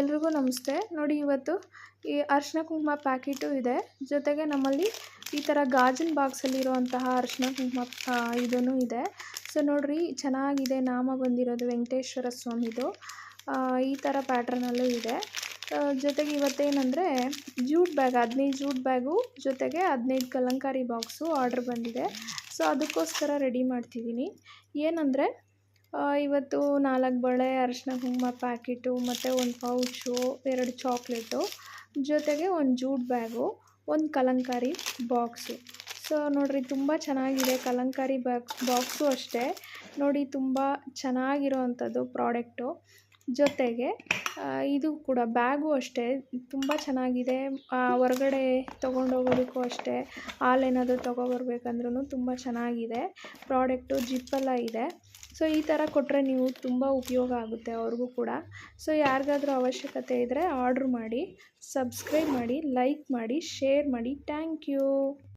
ಎಲ್ರಿಗೂ ನಮಸ್ತೆ. ನೋಡಿ ಇವತ್ತು ಈ ಅರಿಶಿನ ಕುಂಕುಮ ಪ್ಯಾಕೆಟು ಇದೆ. ಜೊತೆಗೆ ನಮ್ಮಲ್ಲಿ ಈ ಥರ ಗಾಜಿನ ಬಾಕ್ಸಲ್ಲಿರುವಂತಹ ಅರಿಶಿನ ಕುಂಕುಮ ಇದೂ ಇದೆ. ಸೊ ನೋಡಿರಿ ಚೆನ್ನಾಗಿದೆ, ನಾಮ ಬಂದಿರೋದು ವೆಂಕಟೇಶ್ವರ ಸ್ವಾಮಿದು. ಈ ಥರ ಪ್ಯಾಟ್ರನಲ್ಲೂ ಇದೆ. ಜೊತೆಗೆ ಇವತ್ತೇನೆಂದರೆ ಜೂಟ್ ಬ್ಯಾಗ್ 15 ಜೂಟ್ ಬ್ಯಾಗು ಜೊತೆಗೆ 15 ಕಲಂಕಾರಿ ಬಾಕ್ಸು ಆರ್ಡ್ರ್ ಬಂದಿದೆ. ಸೊ ಅದಕ್ಕೋಸ್ಕರ ರೆಡಿ ಮಾಡ್ತಿದ್ದೀನಿ. ಏನಂದರೆ ಇವತ್ತು 4 ಬಳೆ ಅರಿಶಿನ ಕುಂಕುಮ ಪ್ಯಾಕೆಟು ಮತ್ತು 1 ಪೌಚು, 2 ಚಾಕ್ಲೇಟು, ಜೊತೆಗೆ 1 jute bag, 1 Kalamkari box. So ನೋಡಿರಿ ತುಂಬ ಚೆನ್ನಾಗಿದೆ. ಕಲಂಕಾರಿ ಬಾಕ್ಸು ಅಷ್ಟೇ ನೋಡಿ, ತುಂಬ ಚೆನ್ನಾಗಿರೋ ಅಂಥದ್ದು ಪ್ರಾಡಕ್ಟು. ಜೊತೆಗೆ ಇದು ಕೂಡ ಬ್ಯಾಗು ಅಷ್ಟೇ ತುಂಬ ಚೆನ್ನಾಗಿದೆ. ಹೊರಗಡೆ ತೊಗೊಂಡೋಗೋದಕ್ಕೂ ಅಷ್ಟೇ, ಹಾಲೇನಾದರೂ ತೊಗೊಬರ್ಬೇಕಂದ್ರೂ ತುಂಬ ಚೆನ್ನಾಗಿದೆ ಪ್ರಾಡಕ್ಟು. ಜಿಪ್ಪೆಲ್ಲ ಇದೆ. ಸೊ ಈ ಥರ ಕೊಟ್ಟರೆ ನೀವು ತುಂಬ ಉಪಯೋಗ ಆಗುತ್ತೆ ಅವ್ರಿಗೂ ಕೂಡ. ಸೊ ಯಾರಿಗಾದ್ರೂ ಅವಶ್ಯಕತೆ ಇದ್ದರೆ ಆರ್ಡ್ರ್ ಮಾಡಿ, ಸಬ್ಸ್ಕ್ರೈಬ್ ಮಾಡಿ, ಲೈಕ್ ಮಾಡಿ, ಶೇರ್ ಮಾಡಿ. Thank you.